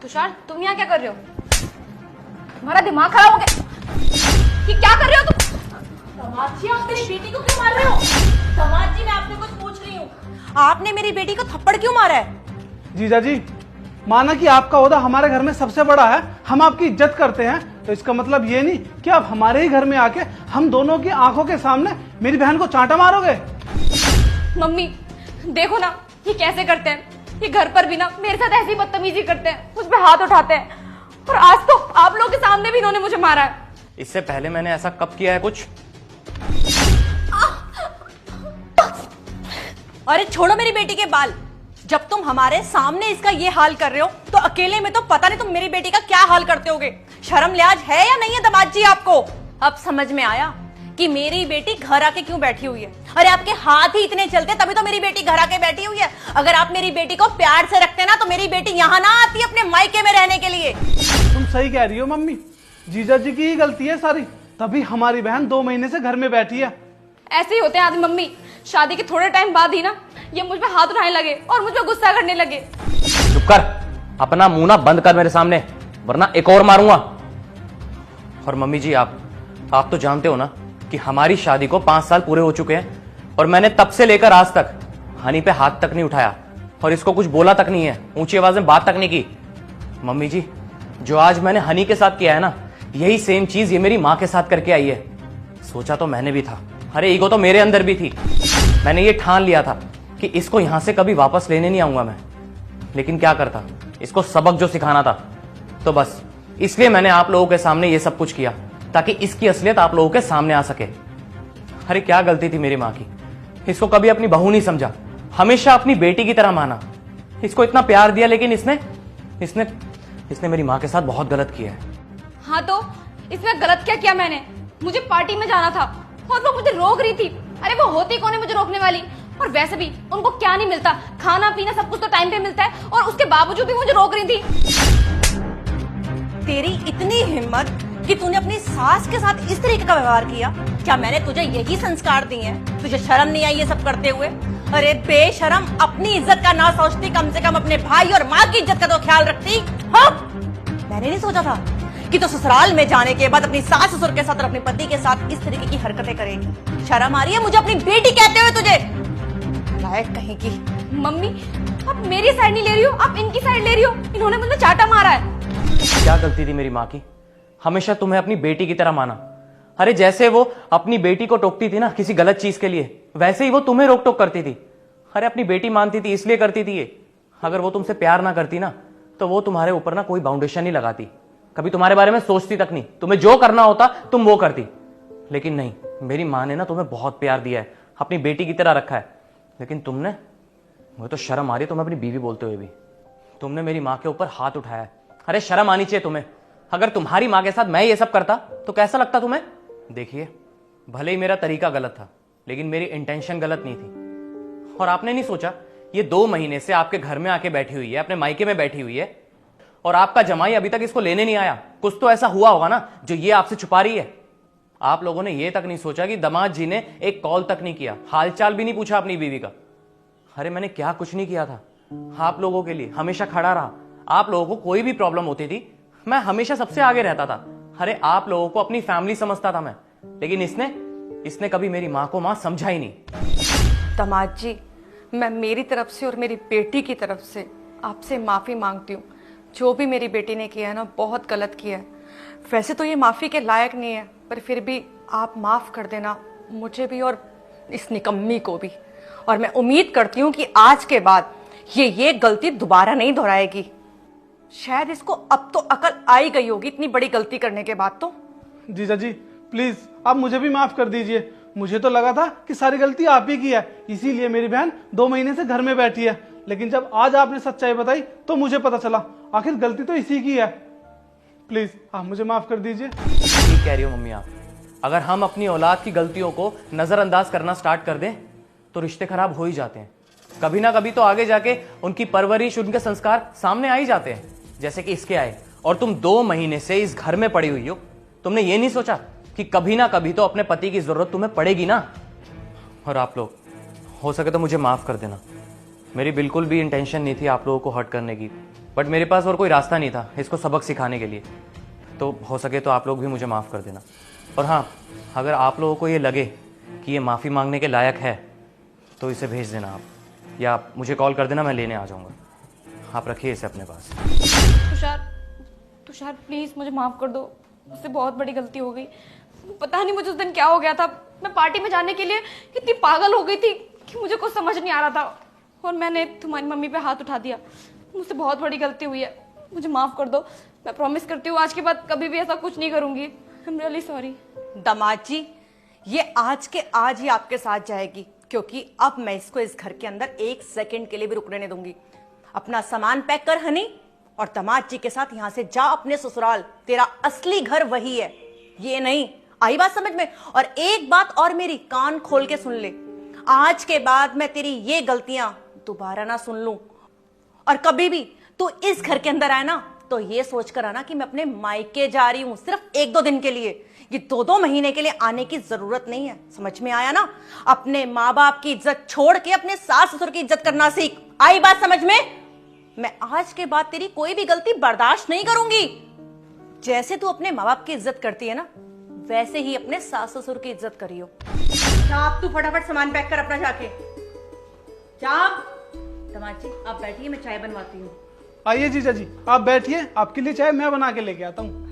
तुषार, तुम यहाँ क्या कर रहे हो? तुम्हारा दिमाग खराब हो गया। ये क्या कर रहे हो तुम? दामाद जी, आप मेरी बेटी को क्यों मार रहे हो? दामाद जी, मैं आपसे कुछ पूछ रही हूँ। आपने मेरी बेटी को थप्पड़ क्यों मारा है? जीजा जी, माना कि आपका ओहदा हमारे घर में सबसे बड़ा है, हम आपकी इज्जत करते हैं, तो इसका मतलब ये नहीं कि आप हमारे ही घर में आके हम दोनों की आंखों के सामने मेरी बहन को चांटा मारोगे। मम्मी देखो ना, ये कैसे करते हैं। ये घर पर भी ना मेरे साथ ऐसी बदतमीजी करते हैं, मुझ पे हाथ उठाते हैं, और आज तो आप लोगों के सामने भी इन्होंने मुझे मारा है। इससे पहले मैंने ऐसा कब किया है कुछ? अरे छोड़ो मेरी बेटी के बाल। जब तुम हमारे सामने इसका ये हाल कर रहे हो तो अकेले में तो पता नहीं तुम मेरी बेटी का क्या हाल करते होगे। शर्म लिहाज है या नहीं है दामाद जी आपको? अब समझ में आया कि मेरी बेटी घर आके क्यों बैठी हुई है। अरे आपके हाथ ही इतने चलते तभी तो मेरी बेटी घर आके बैठी हुई है। अगर आप मेरी बेटी को प्यार से रखते ना तो मेरी बेटी यहाँ ना आती अपने मायके में रहने के लिए। तुम सही कह रही हो मम्मी, जीजा जी की ही गलती है सारी, तभी हमारी बहन 2 महीने से घर में बैठी है। ऐसे ही होते हैं आदमी। मम्मी, शादी के थोड़े टाइम बाद ही ना ये मुझ पे हाथ उठाने लगे और मुझ पे गुस्सा करने लगे। चुप कर, अपना मुंह ना बंद कर मेरे सामने, वरना एक और मारूंगा। और मम्मी जी, आप तो जानते हो ना कि हमारी शादी को 5 साल पूरे हो चुके हैं, और मैंने तब से लेकर आज तक हनी पे हाथ तक नहीं उठाया और इसको कुछ बोला तक नहीं है, ऊंची आवाज में बात तक नहीं की। मम्मी जी, जो आज मैंने हनी के साथ किया है ना, यही सेम चीज ये मेरी माँ के साथ करके आई है। सोचा तो मैंने भी था, अरे ईगो तो मेरे अंदर भी थी। मैंने ये ठान लिया था कि इसको यहां से कभी वापस लेने नहीं आऊंगा मैं, लेकिन क्या करता, इसको सबक जो सिखाना था, तो बस इसलिए मैंने आप लोगों के सामने ये सब कुछ किया ताकि इसकी असलियत आप लोगों के सामने आ सके। अरे क्या गलती थी मेरी माँ की, इसको कभी अपनी बहू नहीं समझा, हमेशा अपनी बेटी की तरह माना, इसको इतना प्यार दिया, लेकिन इसने मेरी माँ के साथ बहुत गलत किया है। हाँ तो इसमें गलत क्या किया मैंने? मुझे पार्टी में जाना था और वो मुझे रोक रही थी। अरे वो होती कौन है मुझे रोकने वाली? और वैसे भी उनको क्या नहीं मिलता, खाना पीना सब कुछ तो टाइम पे मिलता है, और उसके बावजूद भी मुझे रोक रही थी। तेरी इतनी हिम्मत कि तूने अपनी सास के साथ इस तरीके का व्यवहार किया? क्या मैंने तुझे यही संस्कार दिए हैं? तुझे शर्म नहीं आई ये सब करते हुए? अरे बेशरम, अपनी इज्जत का ना सोचती, कम से कम अपने भाई और माँ की इज्जत का तो ख्याल रखती। हाँ, मैंने नहीं सोचा था कि तो ससुराल में जाने के बाद अपनी सास ससुर के साथ और अपने पति के साथ इस तरीके की हरकतें करेगी। शर्म आ रही है मुझे अपनी बेटी कहते हुए तुझे? लायक कहीं की। मम्मी, आप मेरी साइड नहीं ले रही हो, आप इनकी साइड ले रही हो। इन्होंने मुझे चाटा मारा है। क्या गलती थी मेरी माँ की? हमेशा तुम्हें अपनी बेटी की तरह माना। अरे जैसे वो अपनी बेटी को टोकती थी ना किसी गलत चीज के लिए, वैसे ही वो तुम्हें रोक टोक करती थी। अरे अपनी बेटी मानती थी इसलिए करती थी ये। अगर वो तुमसे प्यार ना करती ना तो वो तुम्हारे ऊपर ना कोई बाउंडेशन नहीं लगाती, कभी तुम्हारे बारे में सोचती तक नहीं, तुम्हें जो करना होता तुम वो करती। लेकिन नहीं, मेरी माँ ने ना तुम्हें बहुत प्यार दिया है, अपनी बेटी की तरह रखा है। लेकिन तुमने, मुझे तो शर्म आ रही है तुम्हें अपनी बीवी बोलते हुए भी, तुमने मेरी माँ के ऊपर हाथ उठाया है। अरे शर्म आनी चाहिए तुम्हें। अगर तुम्हारी माँ के साथ मैं ये सब करता तो कैसा लगता तुम्हें? देखिए, भले ही मेरा तरीका गलत था, लेकिन मेरी इंटेंशन गलत नहीं थी। और आपने नहीं सोचा ये 2 महीने से आपके घर में आके बैठी हुई है, अपने मायके में बैठी हुई है, और आपका जमाई अभी तक इसको लेने नहीं आया। कुछ तो ऐसा हुआ होगा ना जो ये आपसे छुपा रही है। आप लोगों ने ये तक नहीं सोचा कि दामाद जी ने एक कॉल तक नहीं किया, हालचाल भी नहीं पूछा अपनी बीवी का। अरे मैंने क्या कुछ नहीं किया था, आप लोगों के लिए हमेशा खड़ा रहा। आप लोगों को कोई भी प्रॉब्लम होती थी, मैं हमेशा सबसे आगे रहता था। अरे आप लोगों को अपनी फैमिली समझता था मैं, लेकिन इसने कभी मेरी माँ को माँ समझा ही नहीं। दामाद जी, मैं मेरी तरफ से और मेरी बेटी की तरफ से आपसे माफी मांगती हूँ। जो भी मेरी बेटी ने किया है ना, बहुत गलत किया है। वैसे तो ये माफी के लायक नहीं है, पर फिर भी आप माफ कर देना मुझे भी और इस निकम्मी को भी। और मैं उम्मीद करती हूँ कि आज के बाद ये गलती दोबारा नहीं दोहराएगी। शायद इसको अब तो अकल आई गई होगी इतनी बड़ी गलती करने के बाद तो। जीजा जी प्लीज आप मुझे भी माफ कर दीजिए। मुझे तो लगा था कि सारी गलती आप ही की है, इसीलिए मेरी बहन 2 महीने से घर में बैठी है। लेकिन जब आज आपने सच्चाई बताई तो मुझे पता चला आखिर गलती तो इसी की है। प्लीज आप मुझे माफ कर दीजिए। ठीक कह रही हो मम्मी आप। अगर हम अपनी औलाद की गलतियों को नजरअंदाज करना स्टार्ट कर दें तो रिश्ते खराब हो ही जाते हैं। कभी ना कभी तो आगे जाके उनकी परवरिश, उनके संस्कार सामने आ ही जाते हैं, जैसे कि इसके आए। और तुम 2 महीने से इस घर में पड़ी हुई हो, तुमने ये नहीं सोचा कि कभी ना कभी तो अपने पति की जरूरत तुम्हें पड़ेगी ना। और आप लोग हो सके तो मुझे माफ कर देना। मेरी बिल्कुल भी इंटेंशन नहीं थी आप लोगों को हर्ट करने की। बट मेरे पास और कोई रास्ता नहीं था इसको सबक सिखाने के लिए। तो हो सके तो आप लोग भी मुझे माफ़ कर देना। और हाँ, अगर आप लोगों को ये लगे कि ये माफ़ी मांगने के लायक है तो इसे भेज देना आप, या मुझे कॉल कर देना, मैं लेने आ जाऊँगा। आप रखिए इसे अपने पास। तुषार, तुषार प्लीज मुझे माफ कर दो, मुझसे बहुत बड़ी गलती हो गई। पता नहीं मुझे उस दिन क्या हो गया था, मैं पार्टी में जाने के लिए इतनी पागल हो गई थी कि मुझे कुछ समझ नहीं आ रहा था और मैंने तुम्हारी मम्मी पे हाथ उठा दिया। मुझसे बहुत बड़ी गलती हुई है, मुझे माफ कर दो। मैं प्रॉमिस करती हूँ आज के बाद कभी भी ऐसा कुछ नहीं करूंगी। I am really sorry. दामाद जी, ये आज के आज ही आपके साथ जाएगी, क्योंकि अब मैं इसको इस घर के अंदर 1 सेकंड के लिए भी रुकने नहीं दूंगी। अपना सामान पैक कर हनी, और दामाद जी के साथ यहां से जा अपने ससुराल। तेरा असली घर वही है, ये नहीं। आई बात समझ में? और एक बात और मेरी कान खोल के सुन ले, आज के बाद मैं तेरी ये गलतियां दोबारा ना सुन लूं, और कभी भी तू इस घर के अंदर आए ना तो ये सोचकर आना कि मैं अपने मायके जा रही हूं सिर्फ 1-2 दिन के लिए। ये 2-2 महीने के लिए आने की जरूरत नहीं है, समझ में आया ना? अपने माँ बाप की इज्जत छोड़ के अपने सास ससुर की इज्जत करना सीख। आई बात समझ में? मैं आज के बाद तेरी कोई भी गलती बर्दाश्त नहीं करूंगी। जैसे तू अपने माँ बाप की इज्जत करती है ना, वैसे ही अपने सास ससुर की इज्जत करियो। जा, तू फटाफट सामान पैक कर अपना, जाके जा। दामाद जी आप बैठिए, मैं चाय बनवाती हूँ। आइए जीजा जी, आप बैठिए, आपके लिए चाय मैं बना के लेके आता हूँ।